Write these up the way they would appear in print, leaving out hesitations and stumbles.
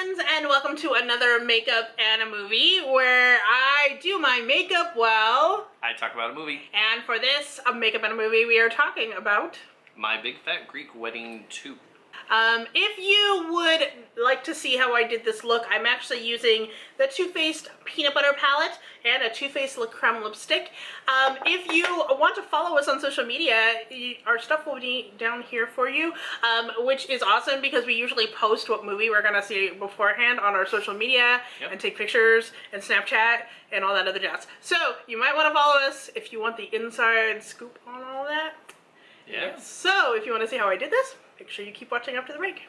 friends, and welcome to another makeup and a movie where I do my makeup well. I talk about a movie. And for this makeup and a movie, we are talking about My Big Fat Greek Wedding 2. If you would like to see how I did this look, I'm actually using the Too Faced Peanut Butter Palette and a Too Faced Creme lipstick. If you want to follow us on social media, our stuff will be down here for you, which is awesome because we usually post what movie we're going to see beforehand on our social media and take pictures and Snapchat and all that other jazz. So you might want to follow us if you want the inside scoop on all that. Yeah. So if you want to see how I did this, make sure you keep watching after the break.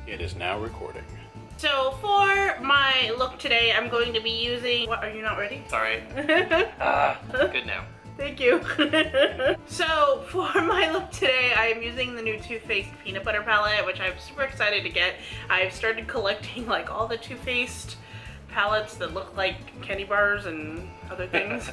It is now recording. So for my look today, I'm going to be using... What, are you not ready? Sorry. Good now. Thank you. So for my look today, I am using the new Too Faced Peanut Butter Palette, which I'm super excited to get. I've started collecting like all the Too Faced palettes that look like candy bars and other things.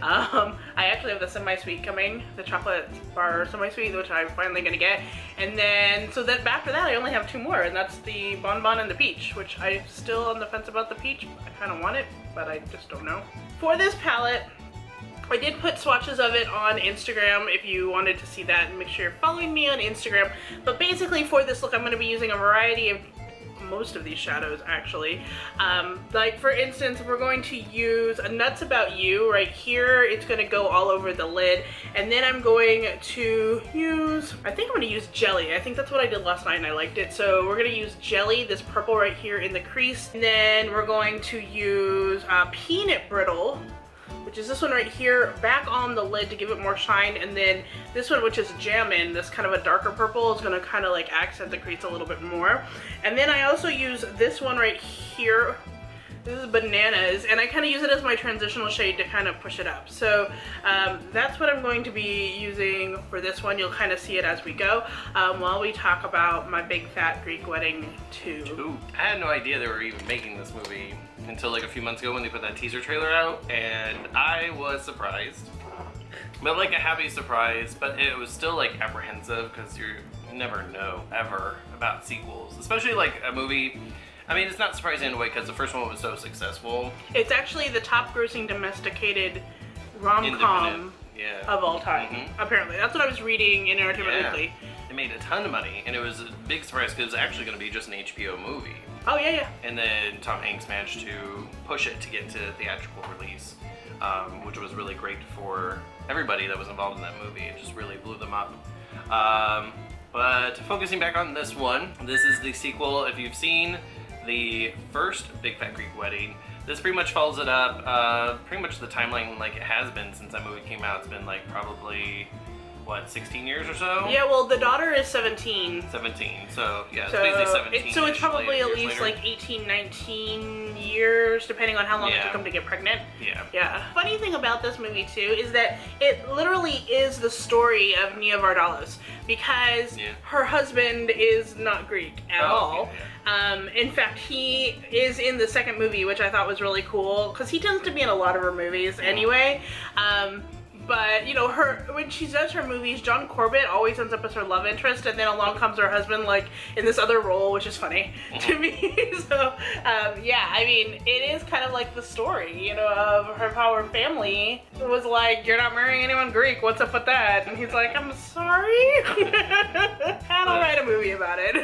I actually have the semi-sweet coming, the chocolate bar semi-sweet, which I'm finally gonna get. And then, so that after that, I only have two more, and that's the Bonbon and the Peach, which I'm still on the fence about the Peach. I kind of want it, but I just don't know. For this palette, I did put swatches of it on Instagram if you wanted to see that, and make sure you're following me on Instagram. But basically for this look, I'm going to be using a variety of most of these shadows actually. Like for instance, we're going to use a Nuts About You right here. It's going to go all over the lid, and then I'm going to use, I think I'm going to use Jelly. I think that's what I did last night and I liked it. So we're going to use Jelly, this purple right here in the crease, and then we're going to use Peanut Brittle, which is this one right here, back on the lid to give it more shine, and then this one, which is Jammin', this kind of a darker purple, is gonna kind of like accent the crease a little bit more. And then I also use this one right here. This is Bananas, and I kind of use it as my transitional shade to kind of push it up. So that's what I'm going to be using for this one. You'll kind of see it as we go while we talk about My Big Fat Greek Wedding 2. I had no idea they were even making this movie until like a few months ago when they put that teaser trailer out, and I was surprised. But like a happy surprise, but it was still like apprehensive because you never know ever about sequels, especially like a movie. I mean, it's not surprising in a way because the first one was so successful. It's actually the top grossing domesticated rom-com of all time, apparently. That's what I was reading in Entertainment Weekly. It made a ton of money, and it was a big surprise because it was actually going to be just an HBO movie. Oh, yeah, yeah. And then Tom Hanks managed to push it to get to theatrical release, which was really great for everybody that was involved in that movie. It just really blew them up. But focusing back on this one, this is the sequel. If you've seen the first Big Fat Greek Wedding, this pretty much follows it up. Pretty much the timeline like it has been since that movie came out. It's been like probably, what, 16 years or so? Yeah, well, the daughter is 17. 17, so yeah, it's basically 17. So it's probably at least later. like 18, 19 years, depending on how long it took them to get pregnant. Yeah. Funny thing about this movie, too, is that it literally is the story of Nia Vardalos, because her husband is not Greek at all. In fact, he is in the second movie, which I thought was really cool, because he tends to be in a lot of her movies anyway. But, you know, when she does her movies, John Corbett always ends up as her love interest, and then along comes her husband, like, in this other role, which is funny to me. So, yeah, I mean, it is kind of like the story, you know, of how her family was like, you're not marrying anyone Greek, what's up with that? And he's like, I'm sorry. And I'll write a movie about it.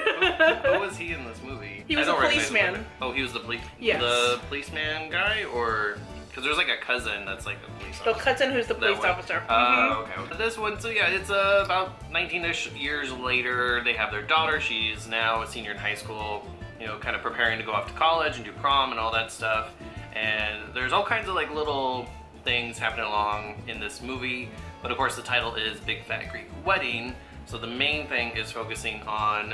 Who was he in this movie? He was a policeman. Oh, he was the Yes. policeman guy, or... Because there's like a cousin that's like a police officer. The cousin who's the police officer. Okay. This one, so yeah, it's about 19-ish years later. They have their daughter. She's now a senior in high school, you know, kind of preparing to go off to college and do prom and all that stuff. And there's all kinds of like little things happening along in this movie. But of course the title is Big Fat Greek Wedding. So the main thing is focusing on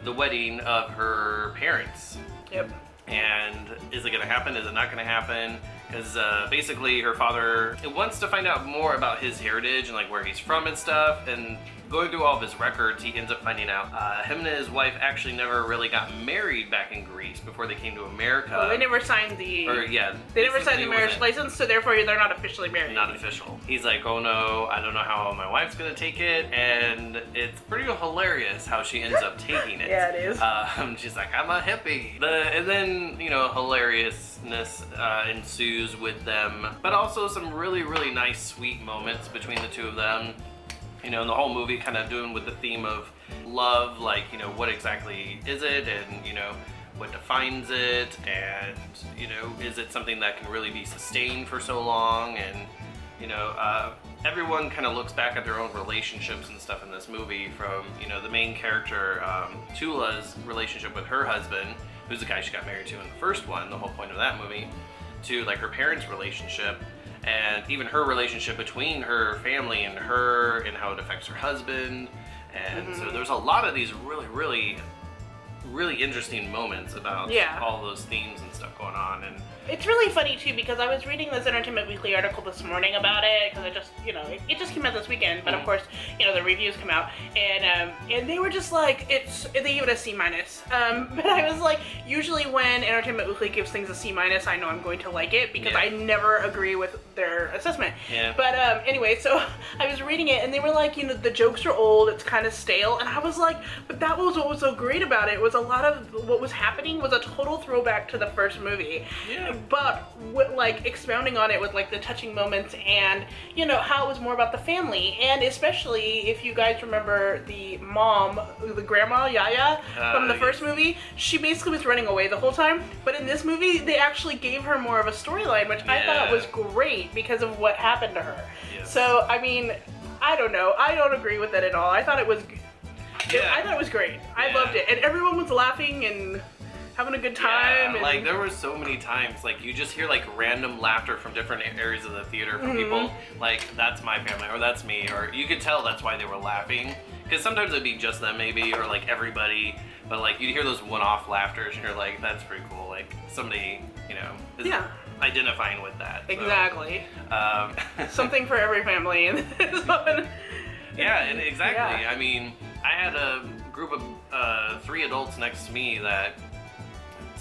the wedding of her parents. Yep. And is it going to happen? Is it not going to happen? because basically her father wants to find out more about his heritage and like where he's from and stuff, and going through all of his records, he ends up finding out him and his wife actually never really got married back in Greece before they came to America. Well, they never signed the... They never signed the marriage license, so therefore they're not officially married. Not official. He's like, oh no, I don't know how my wife's gonna take it, and it's pretty hilarious how she ends up taking it. Yeah, it is. She's like, I'm a hippie. And then, you know, hilariousness ensues with them, but also some really, really nice, sweet moments between the two of them. You know, and the whole movie kind of doing with the theme of love, like, you know, what exactly is it, and, you know, what defines it, and, you know, is it something that can really be sustained for so long, and, you know, everyone kind of looks back at their own relationships and stuff in this movie, from, you know, the main character, Tula's relationship with her husband, who's the guy she got married to in the first one, the whole point of that movie, to, like, her parents' relationship, and even her relationship between her family and her, and how it affects her husband. And so there's a lot of these really, really, really interesting moments about all those themes and stuff going on. And it's really funny too, because I was reading this Entertainment Weekly article this morning about it, because it just, you know, it just came out this weekend, but of course, you know, the reviews come out, and they were just like, they give it a C-. But I was like, usually when Entertainment Weekly gives things a C-, I know I'm going to like it, because I never agree with their assessment. But anyway, so I was reading it, and they were like, you know, the jokes are old, it's kind of stale, and I was like, but that was what was so great about it, was a lot of what was happening was a total throwback to the first movie. But like expounding on it with like the touching moments, and you know how it was more about the family, and especially if you guys remember the mom, the grandma Yaya from the first movie, she basically was running away the whole time, but in this movie they actually gave her more of a storyline, which I thought was great because of what happened to her. So I mean, I don't know, I don't agree with it at all. I thought it was I thought it was great. I loved it, and everyone was laughing and having a good time. And like there were so many times, like you just hear like random laughter from different areas of the theater from people, like that's my family, or that's me, or you could tell that's why they were laughing. Because sometimes it'd be just them maybe, or like everybody, but like you'd hear those one-off laughters and you're like, that's pretty cool, like somebody, you know, is identifying with that. Exactly. So, something for every family in this one. Yeah, and exactly. I mean, I had a group of 3 adults next to me that,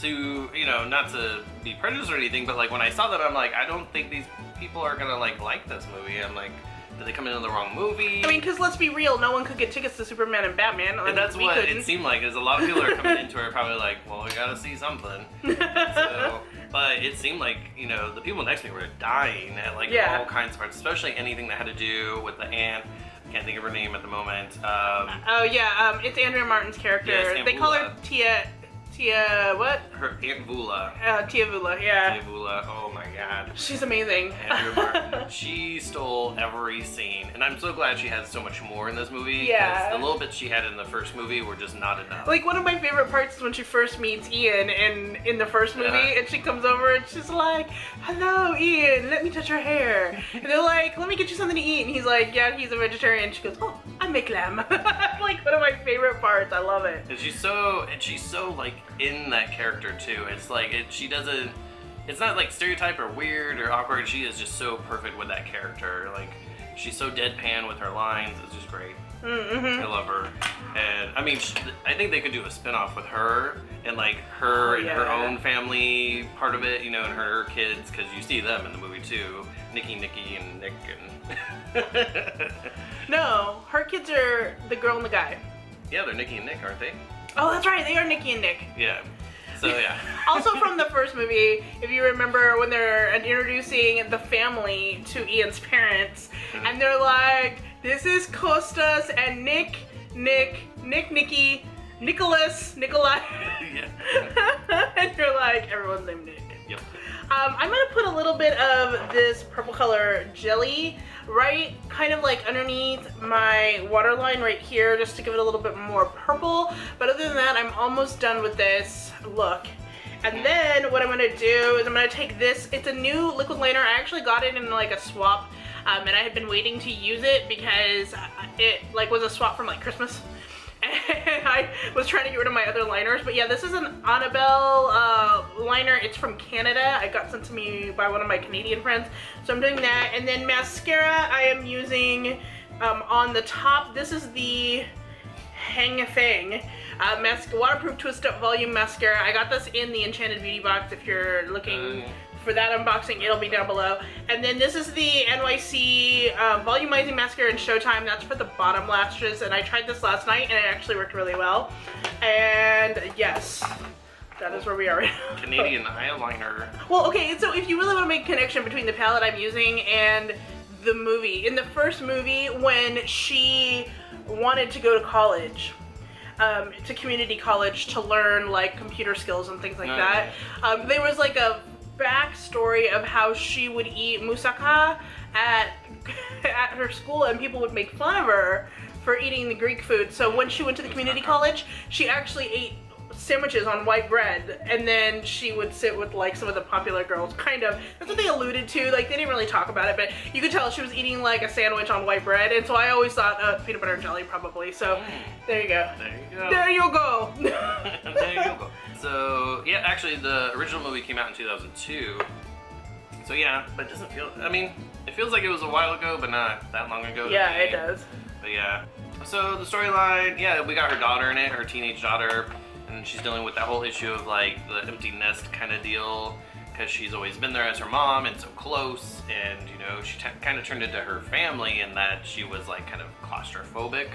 to, you know, not to be prejudiced or anything, but like when I saw that, I'm like, I don't think these people are gonna like this movie. I'm like, did they come into the wrong movie? I mean, because let's be real, no one could get tickets to Superman and Batman. And that's what it seemed like, is a lot of people are coming into it probably like, well, we gotta see something. So, but it seemed like, you know, the people next to me were dying at like all kinds of parts, especially anything that had to do with the aunt. I can't think of her name at the moment. It's Andrea Martin's character. Yes, they call her Tia, what? Her Aunt Vula. Tia Vula, yeah. Tia Vula, oh my god. She's amazing. Andrea Martin. She stole every scene, and I'm so glad she had so much more in this movie. Yeah. The little bits she had in the first movie were just not enough. Like, one of my favorite parts is when she first meets Ian in the first movie, and she comes over and she's like, hello, Ian, let me touch your hair. And they're like, let me get you something to eat. And he's like, yeah, he's a vegetarian. She goes, oh, I make lamb. Like, one of my favorite parts. I love it. And she's so like in that character too. It's like she doesn't, it's not like stereotype or weird or awkward. She is just so perfect with that character. Like, she's so deadpan with her lines. It's just great. I love her. And I mean, I think they could do a spin-off with her and like her and her own family part of it, you know, and her kids, because you see them in the movie too. Nikki, and Nick, and no, her kids are the girl and the guy. Yeah, they're Nikki and Nick, aren't they? Oh, that's right, they are Nikki and Nick. Yeah. So yeah. Also from the first movie, if you remember when they're introducing the family to Ian's parents, and they're like, this is Costas and Nikki, Nicholas, Nikolai. And you're like, everyone's named Nick. Yep. I'm gonna put a little bit of this purple color jelly right kind of like underneath my waterline right here, just to give it a little bit more purple. But other than that, I'm almost done with this look. And then what I'm gonna do is I'm gonna take this, it's a new liquid liner. I actually got it in like a swap, and I had been waiting to use it because it like was a swap from like Christmas. I was trying to get rid of my other liners, but yeah, this is an Annabelle liner. It's from Canada. I got sent to me by one of my Canadian friends, so I'm doing that. And then mascara, I am using on the top. This is the Heng Fang waterproof twist up volume mascara. I got this in the Enchanted Beauty Box. If you're looking for that unboxing, it'll be down below. And then this is the NYC volumizing mascara in Showtime. That's for the bottom lashes, and I tried this last night and it actually worked really well. And yes, that is where we are right now. Canadian eyeliner. Well, okay, so if you really want to make a connection between the palette I'm using and the movie, in the first movie when she wanted to go to college, to community college to learn like computer skills and things like that, there was like a backstory of how she would eat moussaka at her school, and people would make fun of her for eating the Greek food. So when she went to the community college, she actually ate sandwiches on white bread, and then she would sit with like some of the popular girls, kind of. That's what they alluded to. Like, they didn't really talk about it, but you could tell she was eating like a sandwich on white bread, and so I always thought peanut butter and jelly probably. So there you go. There you go. There you go. There you go. So yeah, actually the original movie came out in 2002. So yeah, but it doesn't feel, I mean, it feels like it was a while ago, but not that long ago. Yeah, it does. But yeah. So the storyline, yeah, we got her daughter in it, her teenage daughter, and she's dealing with that whole issue of like the empty nest kind of deal, because she's always been there as her mom and so close, and you know, she kind of turned into her family in that she was like kind of claustrophobic.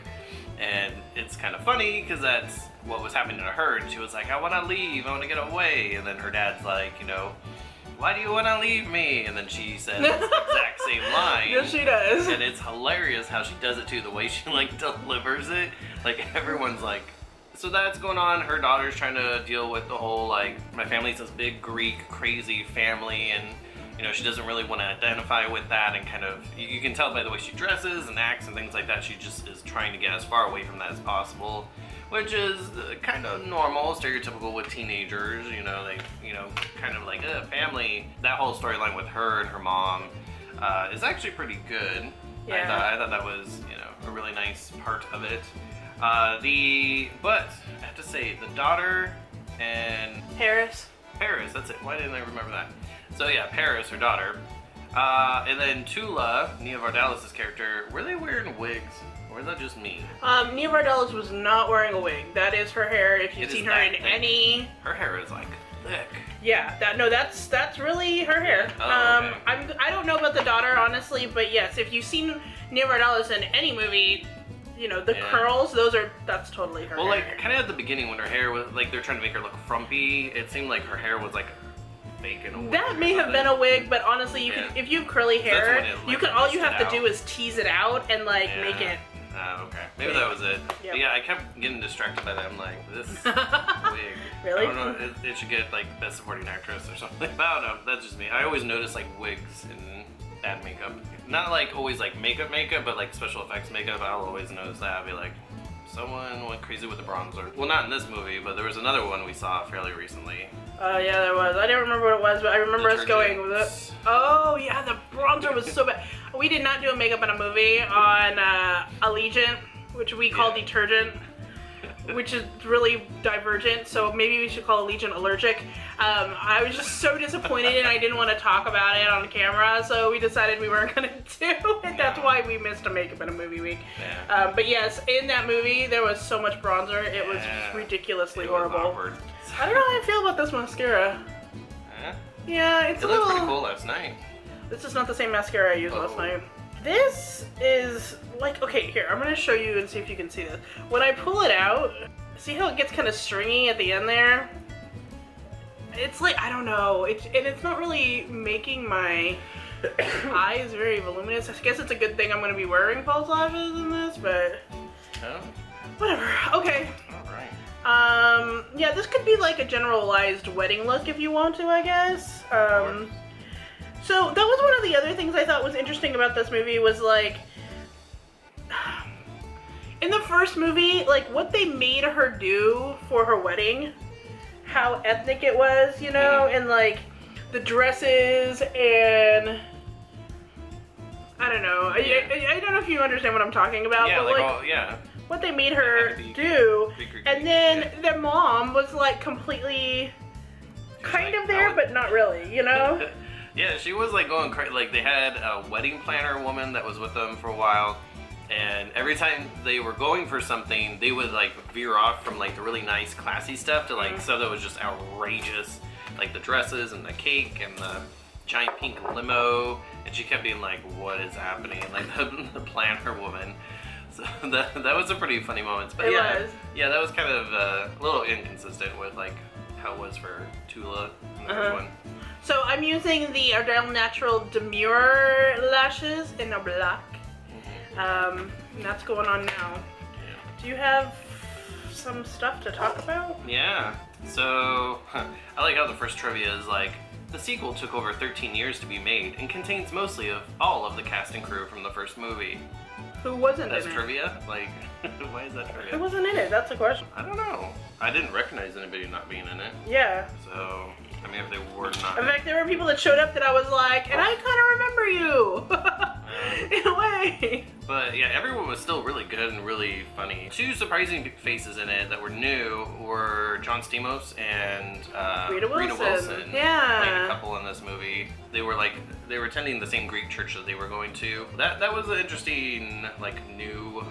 And it's kind of funny because that's what was happening to her, and she was like, I want to leave, I want to get away, and then her dad's like, you know, why do you want to leave me? And then she says the exact same line. Yes, she does. And it's hilarious how she does it too, the way she like delivers it. Like, everyone's like, so that's going on. Her daughter's trying to deal with the whole like, my family's this big Greek crazy family, and you know, she doesn't really want to identify with that, and kind of, you can tell by the way she dresses and acts and things like that, she just is trying to get as far away from that as possible, which is kind of normal, stereotypical with teenagers, you know, they, you know, kind of like a family. That whole storyline with her and her mom is actually pretty good. Yeah. I thought that was, you know, a really nice part of it. But I have to say, the daughter and Paris, that's it. Why didn't I remember that? So yeah, Paris, her daughter, and then Tula, Nia Vardalos' character. Were they wearing wigs, or is that just me? Nia Vardalos was not wearing a wig. That is her hair. If you've seen her in any, her hair is like thick. Yeah, that's really her hair. Oh, okay. I don't know about the daughter honestly, but yes, if you've seen Nia Vardalos in any movie, you know, the curls, that's totally her hair. Well, like, kind of at the beginning when her hair was, like, they're trying to make her look frumpy, it seemed like her hair was, like, fake in a wig. That may have been a wig, but honestly, you can, if you have curly hair, you can, all you have to do is tease it out and, like, make it. Okay. Maybe that was it. Yep. But yeah, I kept getting distracted by that. I'm like, this wig. Really? I don't know, it should get, like, Best Supporting Actress or something. But I don't know, that's just me. I always notice, like, wigs and bad makeup. Not, like, always, like, makeup, but, like, special effects makeup. I'll always notice that. I'll be like, someone went crazy with the bronzer. Well, not in this movie, but there was another one we saw fairly recently. Oh, yeah, there was. I didn't remember what it was, but I remember us going with it. Oh, yeah, the bronzer was so bad. We did not do a makeup in a movie on Allegiant, which we call detergent, which is really divergent, so maybe we should call Allegiant allergic. I was just so disappointed, and I didn't want to talk about it on camera, so we decided we weren't going to do it. That's why we missed a makeup in a movie week. Yeah. But yes, in that movie, there was so much bronzer, it was ridiculously horrible. Awkward. I don't know how I feel about this mascara. Yeah, it's a little... It looked pretty cool last night. This is not the same mascara I used last night. This is like, okay, here, I'm gonna show you and see if you can see this. When I pull it out, see how it gets kind of stringy at the end there? It's like, I don't know, and it's not really making my eyes very voluminous. I guess it's a good thing I'm gonna be wearing false lashes in this, but whatever, okay. Alright. Yeah, this could be like a generalized wedding look if you want to, I guess. So that was one of the other things I thought was interesting about this movie was like, in the first movie, like what they made her do for her wedding, how ethnic it was, you know, and like the dresses and I don't know. I don't know if you understand what I'm talking about, Yeah, but like, like, all, yeah. what they made her do. And then their mom was like completely kind of there, but not really, you know? Yeah, she was like going crazy. Like they had a wedding planner woman that was with them for a while, and every time they were going for something, they would like veer off from like the really nice, classy stuff to like stuff that was just outrageous, like the dresses and the cake and the giant pink limo. And she kept being like, "What is happening?" Like the planner woman. So that was a pretty funny moment. But yeah, that was kind of a little inconsistent with like how it was for Tula in the first one. So I'm using the Ardell Natural Demure lashes in a black. And that's going on now. Do you have some stuff to talk about? Yeah. So I like how the first trivia is like, the sequel took over 13 years to be made and contains mostly of all of the cast and crew from the first movie. Who wasn't That's in it? trivia? Like, why is that trivia? Who wasn't in it? That's the question. I don't know. I didn't recognize anybody not being in it. Yeah. So, I mean, if they were not. In fact, there were people that showed up that I was like, and I kind of remember you. In a way. But yeah, everyone was still really good and really funny. Two surprising faces in it that were new were John Stamos and Rita Wilson. Yeah. Played a couple in this movie. They were attending the same Greek church that they were going to. That was an interesting like new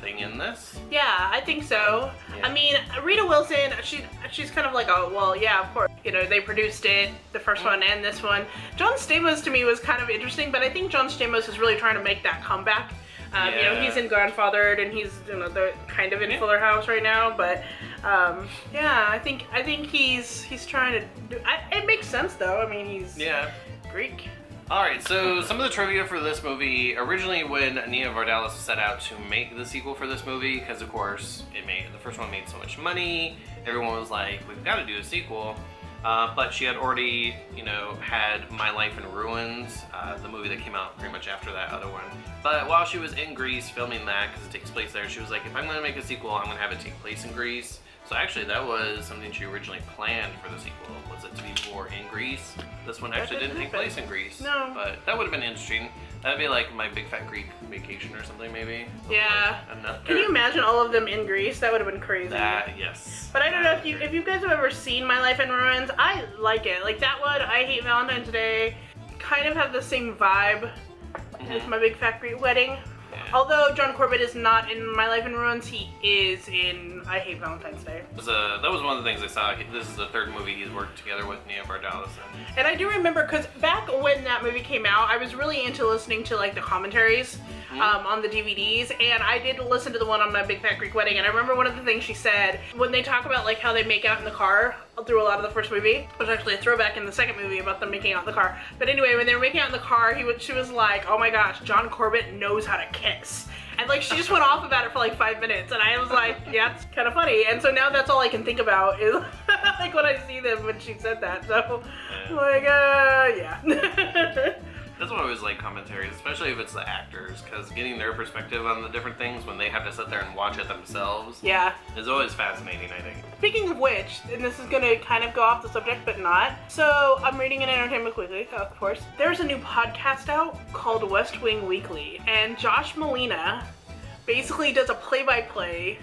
thing in this. Yeah, I think so. Yeah. I mean, Rita Wilson, she's kind of like, oh, well, yeah, of course. You know, they produced it, the first one and this one. John Stamos to me was kind of interesting, but I think John Stamos is really trying to make that comeback. You know, he's in Grandfathered and he's, you know, they're kind of in Fuller House right now, but yeah, I think he's trying to do. It makes sense though. I mean, he's Greek. Alright, so some of the trivia for this movie, originally when Nia Vardalos set out to make the sequel for this movie, because of course the first one made so much money, everyone was like, we've got to do a sequel. But she had already, you know, had My Life in Ruins, the movie that came out pretty much after that other one. But while she was in Greece filming that, because it takes place there, she was like, if I'm going to make a sequel, I'm going to have it take place in Greece. So actually that was something she originally planned for the sequel, was it to be more in Greece. This one actually didn't take place in Greece. No. But that would have been interesting. That'd be like My Big Fat Greek Vacation or something maybe. Yeah. Like Can you imagine all of them in Greece? That would have been crazy. Yes. But I don't know if you guys have ever seen My Life in Ruins. I like it. Like that one, I Hate Valentine's Day, kind of have the same vibe as My Big Fat Greek Wedding. Although John Corbett is not in My Life in Ruins, he is in I Hate Valentine's Day. That was one of the things I saw. This is the third movie he's worked together with Nia Vardalos in. And I do remember, because back when that movie came out, I was really into listening to like the commentaries on the DVDs, and I did listen to the one on My Big Fat Greek Wedding, and I remember one of the things she said, when they talk about like how they make out in the car through a lot of the first movie, there's actually a throwback in the second movie about them making out in the car. But anyway, when they were making out in the car, she was like, oh my gosh, John Corbett knows how to kiss. And like, she just went off about it for like 5 minutes, and I was like, yeah, it's kind of funny. And so now that's all I can think about is like when I see them when she said that. So, like, yeah. That's why I always like commentaries, especially if it's the actors, because getting their perspective on the different things when they have to sit there and watch it themselves is always fascinating, I think. Speaking of which, and this is going to kind of go off the subject, but not. So I'm reading in Entertainment Weekly, of course. There's a new podcast out called West Wing Weekly, and Josh Molina basically does a play-by-play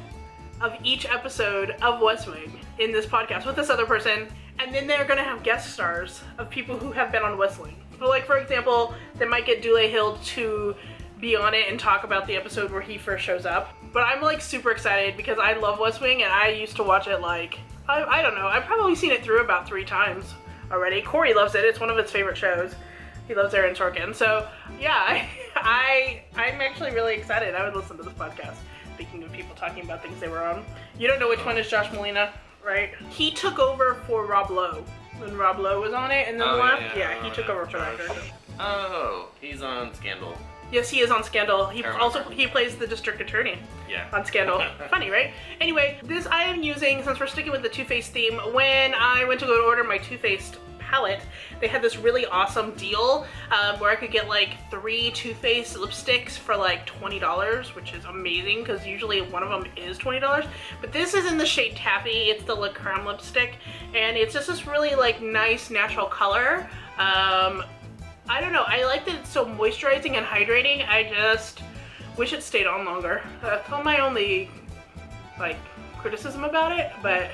of each episode of West Wing in this podcast with this other person, and then they're going to have guest stars of people who have been on West Wing. So like, for example, they might get Dule Hill to be on it and talk about the episode where he first shows up. But I'm like super excited because I love West Wing, and I used to watch it like, I don't know, I've probably seen it through about 3 times already. Corey loves it. It's one of his favorite shows. He loves Aaron Sorkin. So yeah, I'm actually really excited. I would listen to this podcast. Speaking of people talking about things they were on. You don't know which one is Josh Molina, right? He took over for Rob Lowe when Rob Lowe was on it and then left. Yeah, he took over for that character. Oh, he's on Scandal. Yes, he is on Scandal. He plays the district attorney. Yeah. On Scandal. Funny, right? Anyway, this I am using, since we're sticking with the Too Faced theme, when I went to go order my Too Faced palette, they had this really awesome deal where I could get like 3 Too Faced lipsticks for like $20, which is amazing because usually one of them is $20. But this is in the shade Taffy. It's the LIp Creme lipstick, and it's just this really like nice natural color. I don't know, I like that it's so moisturizing and hydrating. Wish it stayed on longer. That's all my only, like, criticism about it, but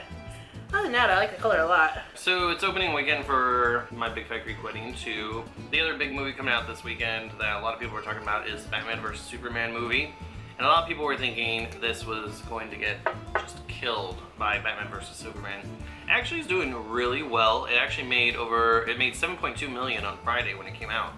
other than that, I like the color a lot. So it's opening weekend for My Big Fat Greek Wedding 2. The other big movie coming out this weekend that a lot of people were talking about is Batman vs. Superman movie. And a lot of people were thinking this was going to get just killed by Batman vs. Superman. It actually is doing really well. It actually made it made 7.2 million on Friday when it came out.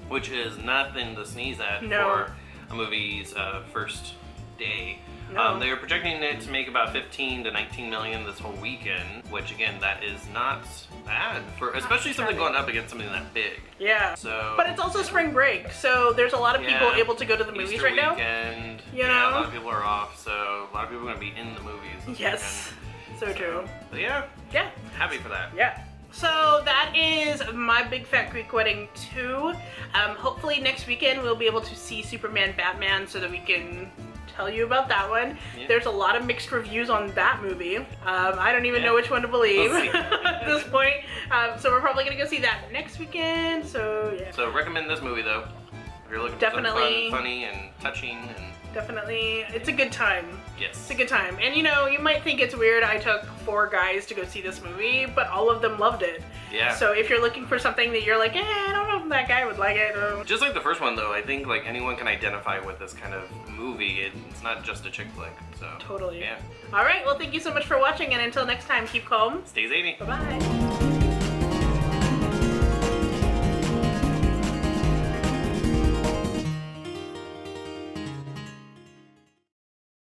Which is nothing to sneeze at for a movie's first day. No. They were projecting it to make about 15 to 19 million this whole weekend, which again, that is not bad for, especially something going up against something that big. Yeah. So. But it's also spring break, so there's a lot of people able to go to the movies Easter right now. Weekend, You know? Yeah, a lot of people are off, so a lot of people are going to be in the movies this Yes. weekend. So true. But yeah. Yeah. Happy for that. Yeah. So that is My Big Fat Greek Wedding 2. Hopefully next weekend we'll be able to see Superman Batman so that we can tell you about that one. Yeah. There's a lot of mixed reviews on that movie. I don't even know which one to believe We'll see. at this point. So we're probably gonna go see that next weekend. So yeah. So recommend this movie though. If you're looking for Definitely. something fun, funny, and touching, and Definitely, it's a good time. yes. It's a good time. And you know, you might think it's weird I took 4 guys to go see this movie, but all of them loved it. Yeah. So if you're looking for something that you're like, I don't know if that guy would like it. Just like the first one though, I think like anyone can identify with this kind of movie. It's not just a chick flick. So Totally. yeah. All right, well, thank you so much for watching, and until next time, keep calm. Stay zany. Bye-bye.